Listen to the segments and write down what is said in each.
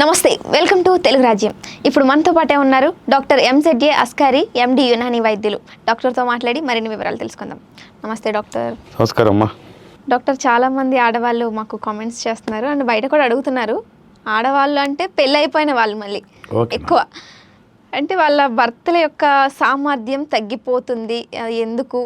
నమస్తే, welcome to Telugu రాజ్యం. ఇప్పుడు మనతో పాటే ఉన్నారు డాక్టర్ ఎంజెడ్ఏ అస్కారి, ఎండి యునాని వైద్యులు. డాక్టర్తో మాట్లాడి మరిన్ని వివరాలు తెలుసుకుందాం. నమస్తే డాక్టర్. నమస్కారం అమ్మా. డాక్టర్, చాలామంది ఆడవాళ్ళు మాకు కామెంట్స్ చేస్తున్నారు అండ్ బయట కూడా అడుగుతున్నారు. ఆడవాళ్ళు అంటే పెళ్ళి అయిపోయిన వాళ్ళు మళ్ళీ ఎక్కువ అంటే వాళ్ళ భర్తల యొక్క సామర్థ్యం తగ్గిపోతుంది, ఎందుకు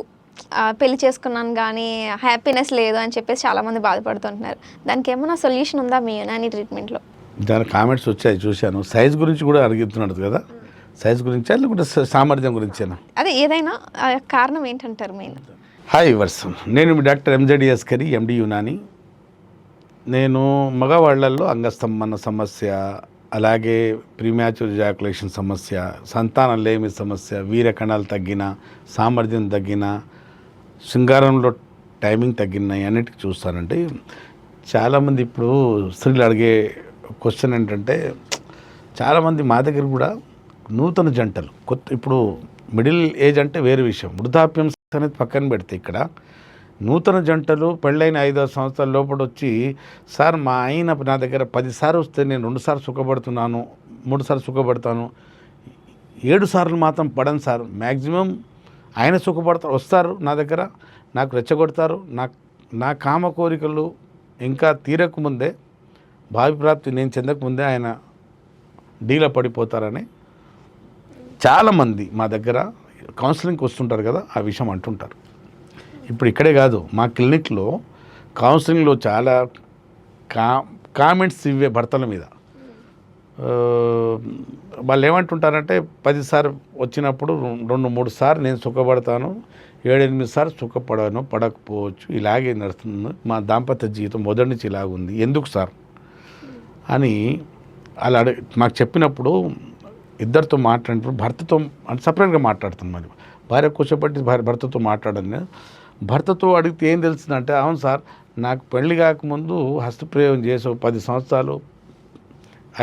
పెళ్లి చేసుకున్నాను కానీ హ్యాపీనెస్ లేదు అని చెప్పేసి చాలామంది బాధపడుతుంటున్నారు. దానికి ఏమైనా సొల్యూషన్ ఉందా మీ యునాని ట్రీట్మెంట్లో? దాని కామెంట్స్ వచ్చాయి, చూశాను. సైజ్ గురించి కూడా అడుగుతున్నాడు కదా, సైజ్ గురించా లేకుంటే సామర్థ్యం గురించేనా? అదే ఏదైనా కారణం ఏంటంటారు మెయిన్? హాయ్ వర్సం, నేను మీ డాక్టర్ ఎంజెడ్ఏ అస్కారి, ఎండి యునాని. నేను మగవాళ్లలో అంగస్తంభన సమస్య, అలాగే ప్రీమ్యాచ్యూర్ ఎజాకులేషన్ సమస్య, సంతానం లేమి సమస్య, వీర్యకణాలు తగ్గిన, సామర్థ్యం తగ్గిన, శృంగారంలో టైమింగ్ తగ్గినాయి అన్నిటికీ చూస్తానంటే చాలామంది ఇప్పుడు స్త్రీలు అడిగే క్వశ్చన్ ఏంటంటే, చాలామంది మా దగ్గర కూడా నూతన జంటలు ఇప్పుడు మిడిల్ ఏజ్ అంటే వేరే విషయం, వృద్ధాప్యం అనేది పక్కన పెడితే ఇక్కడ నూతన జంటలు పెళ్ళైన 5-6 సంవత్సరాల లోపల వచ్చి, సార్ మా ఆయన నా దగ్గర 10 సార్లు వస్తే నేను 2 సార్లు సుఖపడుతున్నాను, 3 సార్లు సుఖపడతాను, 7 సార్లు మాత్రం పడను సార్, మ్యాక్సిమం ఆయన సుఖపడతారు, వస్తారు నా దగ్గర, నాకు రెచ్చగొడతారు, నా కామ కోరికలు ఇంకా తీరకముందే, భావి ప్రాప్తి నేను చెందకముందే ఆయన డీలా పడిపోతారని చాలామంది మా దగ్గర కౌన్సిలింగ్కి వస్తుంటారు కదా, ఆ విషయం అంటుంటారు. ఇప్పుడు ఇక్కడే కాదు, మా క్లినిక్లో కౌన్సిలింగ్లో చాలా కామెంట్స్ ఇవే భర్తల మీద. వాళ్ళు ఏమంటుంటారంటే, 10 సార్లు వచ్చినప్పుడు 2-3 సార్లు నేను సుఖపడతాను, 7-8 సార్లు సుఖపడను, పడకపోవచ్చు, ఇలాగే నడుస్తుంది మా దాంపత్య జీవితం, మొదటి నుంచి ఇలాగుంది, ఎందుకు సార్ అని అలా మాకు చెప్పినప్పుడు, ఇద్దరితో మాట్లాడినప్పుడు భర్తతో అంటే సపరేట్గా మాట్లాడుతాను. మరి భార్య కూర్చోబెట్టి భర్తతో మాట్లాడని, భర్తతో అడిగితే ఏం తెలిసిందంటే, అవును సార్, నాకు పెళ్లి కాకముందు హస్తప్రయోగం చేసావు 10 సంవత్సరాలు,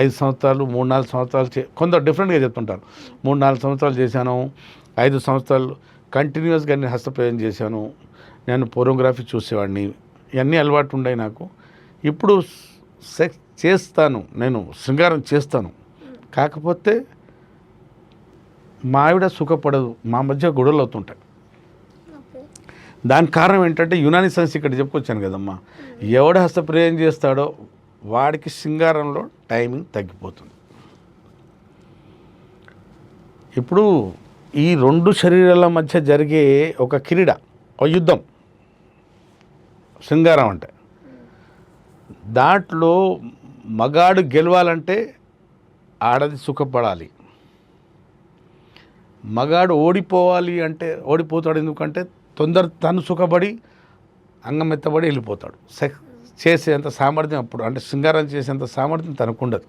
5 సంవత్సరాలు, 3-4 సంవత్సరాలు కొందరు డిఫరెంట్గా చెప్తుంటారు. 3-4 సంవత్సరాలు చేశాను, 5 సంవత్సరాలు కంటిన్యూస్గా నేను హస్తప్రయోగం చేశాను, నేను పోర్నోగ్రఫీ చూసేవాడిని, ఇవన్నీ అలవాటు ఉన్నాయి నాకు, ఇప్పుడు సెక్స్ చేస్తాను, నేను శృంగారం చేస్తాను, కాకపోతే మా ఆవిడ సుఖపడదు, మా మధ్య గొడవలు అవుతుంటాయి. దానికి కారణం ఏంటంటే, యునాని సైన్స్ ఇక్కడ చెప్పుకొచ్చాను కదమ్మా, ఎవడు హస్తప్రయోగం చేస్తాడో వాడికి శృంగారంలో టైమింగ్ తగ్గిపోతుంది. ఇప్పుడు ఈ 2 శరీరాల మధ్య జరిగే ఒక క్రీడ, ఒక యుద్ధం శృంగారం అంటే, దాంట్లో మగాడు గెలవాలంటే ఆడది సుఖపడాలి, మగాడు ఓడిపోవాలి అంటే ఓడిపోతాడు. ఎందుకంటే తను సుఖపడి అంగం ఎత్తబడి వెళ్ళిపోతాడు. సెక్స్ చేసేంత సామర్థ్యం అప్పుడు, అంటే శృంగారం చేసేంత సామర్థ్యం తనకు ఉండదు.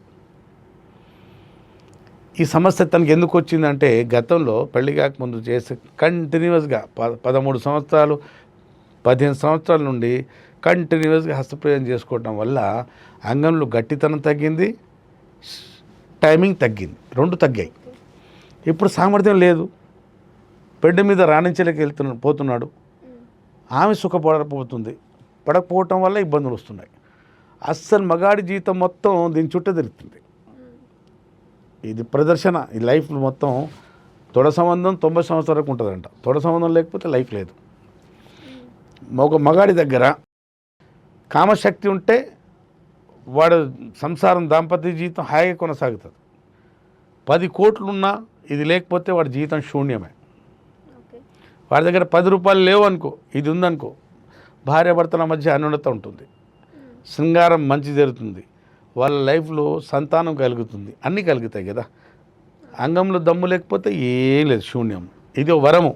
ఈ సమస్య తనకు ఎందుకు వచ్చిందంటే, గతంలో పెళ్లి కాకముందు చేసే కంటిన్యూస్గా 13 సంవత్సరాలు 15 సంవత్సరాల నుండి కంటిన్యూస్గా హస్తప్రయోగం చేసుకోవటం వల్ల అంగంలో గట్టితనం తగ్గింది, టైమింగ్ తగ్గింది, 2 తగ్గాయి. ఇప్పుడు సామర్థ్యం లేదు, బెడ్ మీద రాణించలేక పోతున్నాడు, ఆమె సుఖపడకపోతుంది, పడకపోవటం వల్ల ఇబ్బందులు వస్తున్నాయి. అస్సలు మగాడి జీవితం మొత్తం దీని చుట్టూ తిరుగుతుంది. ఇది ప్రదర్శన, ఈ లైఫ్ మొత్తం తొడ సంబంధం 90 సంవత్సరాలకు ఉంటుందంట, తొడ సంబంధం లేకపోతే లైఫ్ లేదు. ఒక మగాడి దగ్గర కామశక్తి ఉంటే వాడు సంసారం, దాంపత్య జీవితం హాయిగా కొనసాగుతుంది. 10 కోట్లున్నా ఇది లేకపోతే వాడి జీవితం శూన్యమే. వాడి దగ్గర 10 రూపాయలు లేవు అనుకో, ఇది ఉందనుకో, భార్యాభర్తల మధ్య అన్యోన్యత ఉంటుంది, శృంగారం మంచి జరుగుతుంది, వాళ్ళ లైఫ్లో సంతానం కలుగుతుంది, అన్నీ కలుగుతాయి కదా. అంగంలో దమ్ము లేకపోతే ఏం లేదు, శూన్యం. ఇది వరము,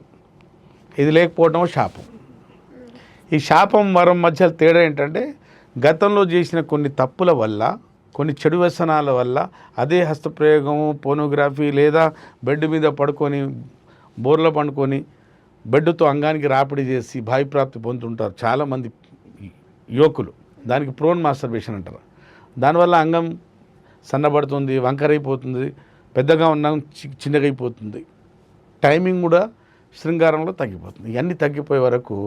ఇది లేకపోవడం శాపం. ఈ శాపం వరం మధ్య తేడా ఏంటంటే, గతంలో చేసిన కొన్ని తప్పుల వల్ల, కొన్ని చెడు వ్యసనాల వల్ల, అదే హస్తప్రయోగము, పోర్నోగ్రఫీ, లేదా బెడ్ మీద పడుకొని బోర్లో పండుకొని బెడ్తో అంగానికి రాపిడి చేసి భావిప్రాప్తి పొందుతుంటారు చాలామంది యువకులు. దానికి ప్రోన్ మాస్టర్బేషన్ అంటారు. దానివల్ల అంగం సన్నబడుతుంది, వంకరైపోతుంది, పెద్దగా ఉన్న చిన్నగా అయిపోతుంది, టైమింగ్ కూడా శృంగారంలో తగ్గిపోతుంది. ఇవన్నీ తగ్గిపోయే వరకు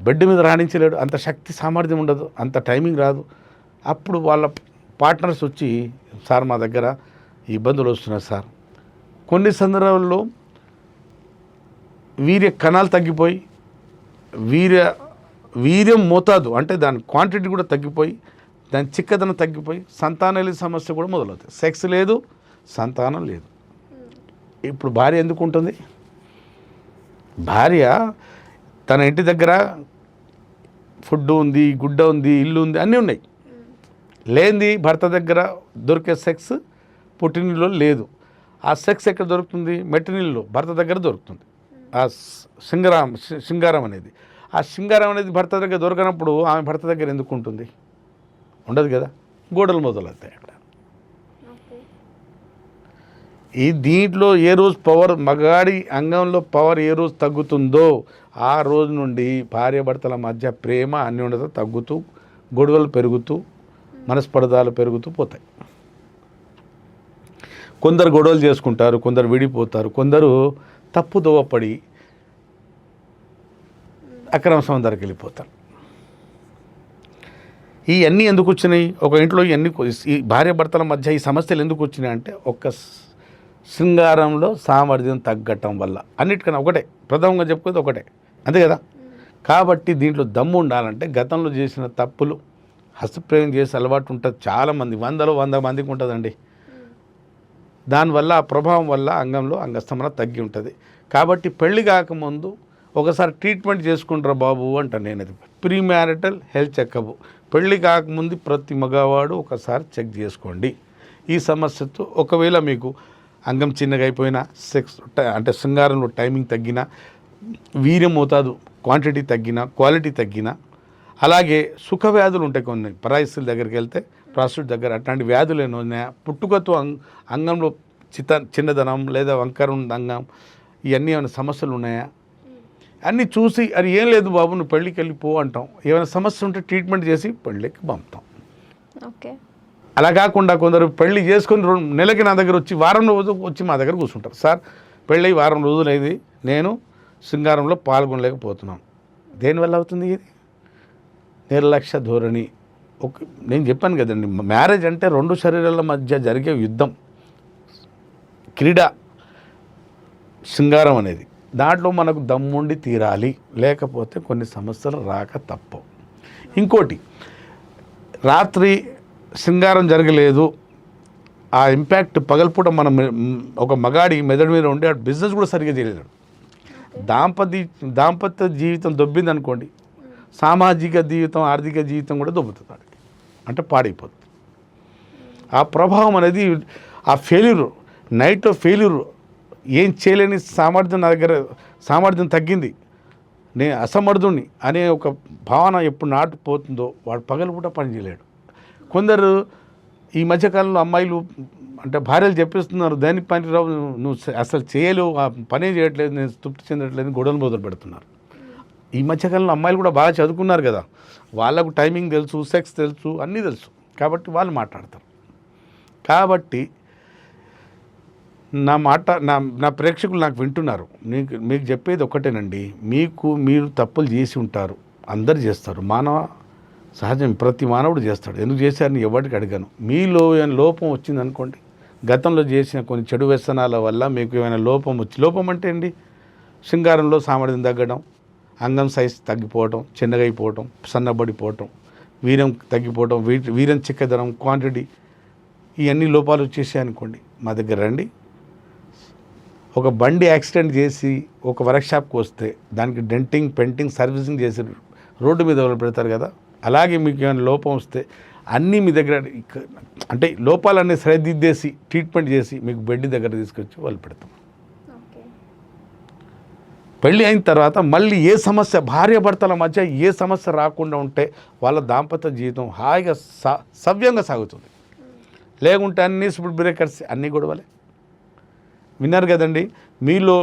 బెడ్ మీద రాణించలేడు, అంత శక్తి సామర్థ్యం ఉండదు, అంత టైమింగ్ రాదు. అప్పుడు వాళ్ళ పార్ట్నర్స్ వచ్చి సార్ మా దగ్గర ఇబ్బందులు వస్తున్నాయి సార్. కొన్ని సందర్భాల్లో వీర్య కణాలు తగ్గిపోయి వీర్యం మోతాదు అంటే దాని క్వాంటిటీ కూడా తగ్గిపోయి దాని చిక్కదనం తగ్గిపోయి సంతానాల సమస్య కూడా మొదలవుతాయి. సెక్స్ లేదు, సంతానం లేదు. ఇప్పుడు భార్య ఎందుకు ఉంటుంది? భార్య తన ఇంటి దగ్గర ఫుడ్ ఉంది, గుడ్డ ఉంది, ఇల్లు ఉంది, అన్నీ ఉన్నాయి. లేనిది భర్త దగ్గర దొరికే సెక్స్ పుట్టినిల్లో లేదు. ఆ సెక్స్ ఎక్కడ దొరుకుతుంది? మెట్టినిల్లో భర్త దగ్గర దొరుకుతుంది. ఆ శృంగారం అనేది, ఆ శృంగారం అనేది భర్త దగ్గర దొరకనప్పుడు ఆమె భర్త దగ్గర ఎందుకు ఉంటుంది? ఉండదు కదా. గోడలు మొదలవుతాయి అక్కడ. ఈ దీంట్లో ఏ రోజు పవర్, మగాడి అంగంలో పవర్ ఏ రోజు తగ్గుతుందో ఆ రోజు నుండి భార్యాభర్తల మధ్య ప్రేమ అన్యోన్యత తగ్గుతూ, గొడవలు పెరుగుతూ, మనస్పర్ధాలు పెరుగుతూ పోతాయి. కొందరు గొడవలు చేసుకుంటారు, కొందరు విడిపోతారు, కొందరు తప్పుదోవపడి అక్రమ సంబంధాలకు వెళ్ళిపోతారు. ఇవన్నీ ఎందుకు వచ్చినాయి? ఒక ఇంట్లో ఇవన్నీ ఈ భార్యాభర్తల మధ్య ఈ సమస్యలు ఎందుకు వచ్చినాయి అంటే ఒక్క శృంగారంలో సామర్థ్యం తగ్గటం వల్ల. అన్నిటికన్నా ఒకటే, ప్రథమంగా చెప్పుకోదు ఒకటే, అంతే కదా. కాబట్టి దీంట్లో దమ్ము ఉండాలంటే గతంలో చేసిన తప్పులు, హస్తప్రయోగం చేసే అలవాటు ఉంటుంది చాలామంది, 100 మందికి ఉంటుందండి. దానివల్ల ఆ ప్రభావం వల్ల అంగంలో అంగస్తంభన తగ్గి ఉంటుంది. కాబట్టి పెళ్లి కాకముందు ఒకసారి ట్రీట్మెంట్ చేసుకుంటారా బాబు అంటాను నేను. అది ప్రీ మ్యారిటల్ హెల్త్ చెకప్. పెళ్లి కాకముందు ప్రతి మగవాడు ఒకసారి చెక్ చేసుకోండి ఈ సమస్యతో. ఒకవేళ మీకు అంగం చిన్నగా అయిపోయినా, సెక్స్ అంటే శృంగారంలో టైమింగ్ తగ్గినా, వీర్యం మోతాదు క్వాంటిటీ తగ్గినా, క్వాలిటీ తగ్గినా, అలాగే సుఖ వ్యాధులు ఉంటాయి కొన్ని, పరాయిస్తుల దగ్గరికి వెళ్తే ప్రాస్టిట్యూట్ దగ్గర అట్లాంటి వ్యాధులు ఏమైనా ఉన్నాయా, పుట్టుకతో అంగంలో చిన్నదనం లేదా వంకర అంగం, ఇవన్నీ ఏమైనా సమస్యలు ఉన్నాయా అన్నీ చూసి, అది ఏం లేదు బాబు నువ్వు పెళ్ళికి వెళ్ళిపో అంటాం. ఏమైనా సమస్య ఉంటే ట్రీట్మెంట్ చేసి పెళ్ళికి పంపుతాం. ఓకే. అలా కాకుండా కొందరు పెళ్లి చేసుకొని 2 నెలలకి నా దగ్గర వచ్చి వారం రోజు వచ్చి మా దగ్గర కూర్చుంటారు. సార్ పెళ్ళి వారం రోజులైంది, నేను శృంగారంలో పాల్గొనలేకపోతున్నాను. దేనివల్ల అవుతుంది ఇది? నిర్లక్ష్య ధోరణి. నేను చెప్పాను కదండి, మ్యారేజ్ అంటే 2 శరీరాల మధ్య జరిగే యుద్ధం, క్రీడ శృంగారం అనేది. దాంట్లో మనకు దమ్ముండి తీరాలి, లేకపోతే కొన్ని సమస్యలు రాక తప్పవు. ఇంకోటి, రాత్రి శృంగారం జరగలేదు, ఆ ఇంపాక్ట్ పగలపూట మనం ఒక మగాడి మెదడు మీద ఉండి ఆ బిజినెస్ కూడా సరిగ్గా చేయలేడు. దాంపత్య జీవితం దొబ్బింది అనుకోండి, సామాజిక జీవితం, ఆర్థిక జీవితం కూడా దొబ్బుతుంది వాడికి, అంటే పాడైపోతుంది. ఆ ప్రభావం అనేది, ఆ ఫెయిల్యూర్, నైట్ ఫెయిల్యూర్, ఏం చేయలేని సామర్థ్యం, నా దగ్గర సామర్థ్యం తగ్గింది, నేను అసమర్థుణ్ణి అనే ఒక భావన ఎప్పుడు నాటుపోతుందో వాడు పగలపూట పని చేయలేడు. కొందరు ఈ మధ్యకాలంలో అమ్మాయిలు అంటే భార్యలు చెప్పిస్తున్నారు, దాని పని రావు, నువ్వు అసలు చేయలేవు, ఆ పనే చేయట్లేదు, నేను తృప్తి చెందట్లేదు, గొడవలు మొదలు పెడుతున్నారు. ఈ మధ్యకాలంలో అమ్మాయిలు కూడా బాగా చదువుకున్నారు కదా, వాళ్ళకు టైమింగ్ తెలుసు, సెక్స్ తెలుసు, అన్నీ తెలుసు, కాబట్టి వాళ్ళు మాట్లాడతారు. కాబట్టి నా ప్రేక్షకులు నాకు వింటున్నారు, మీకు చెప్పేది ఒకటేనండి, మీరు తప్పులు చేసి ఉంటారు, అందరు చేస్తారు, మానవ సహజం, ప్రతి మానవుడు చేస్తాడు. ఎందుకు చేశారని ఎవరికి అడిగాను. మీలో ఏమైనా లోపం వచ్చిందనుకోండి, గతంలో చేసిన కొన్ని చెడు వ్యసనాల వల్ల మీకు ఏమైనా లోపం అంటే అండి, శృంగారంలో సామర్థ్యం తగ్గడం, అంగం సైజ్ తగ్గిపోవటం, చిన్నగా అయిపోవటం, సన్నబడిపోవటం, వీర్యం తగ్గిపోవటం, వీర్యం చిక్కదనం, క్వాంటిటీ, ఇవన్నీ లోపాలు వచ్చేసాయి అనుకోండి, మా దగ్గర రండి. ఒక బండి యాక్సిడెంట్ చేసి ఒక వర్క్షాప్కి వస్తే దానికి డెంటింగ్, పెయింటింగ్, సర్వీసింగ్ చేసి రోడ్డు మీద పెడతారు కదా, అలాగే మీకు ఏమైనా లోపం వస్తే అన్నీ మీ దగ్గర, అంటే లోపాలన్నీ సరిదిద్దేసి ట్రీట్మెంట్ చేసి మీకు బెడ్ దగ్గర తీసుకొచ్చి వాళ్ళు పెడతాం. పెళ్ళి అయిన తర్వాత మళ్ళీ ఏ సమస్య, భార్యాభర్తల మధ్య ఏ సమస్య రాకుండా ఉంటే వాళ్ళ దాంపత్య జీవితం హాయిగా సవ్యంగా సాగుతుంది. లేకుంటే అన్నీ స్పీడ్ బ్రేకర్స్, అన్నీ గొడవలే. విన్నారు కదండి, మీలో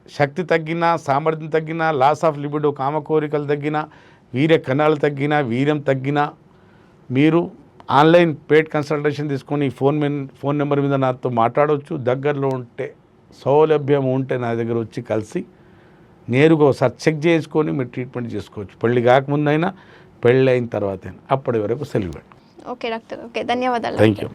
శక్తి తగ్గినా, సామర్థ్యం తగ్గినా, లాస్ ఆఫ్ లిబిడో, కామ కోరికలు తగ్గినా, వీర్య కణాలు తగ్గినా, వీర్యం తగ్గినా, మీరు ఆన్లైన్ పెయిడ్ కన్సల్టేషన్ తీసుకొని ఫోన్ నెంబర్ మీద నాతో మాట్లాడవచ్చు. దగ్గరలో ఉంటే, సౌలభ్యం ఉంటే నా దగ్గర వచ్చి కలిసి నేరుగా ఒకసారి చెక్ చేసుకొని మీరు ట్రీట్మెంట్ చేసుకోవచ్చు. పెళ్ళి కాకముందైనా, పెళ్ళి అయిన తర్వాత అయినా. అప్పటి వరకు సెలవు. ఓకే డాక్టర్, ఓకే, ధన్యవాదాలు. Thank you.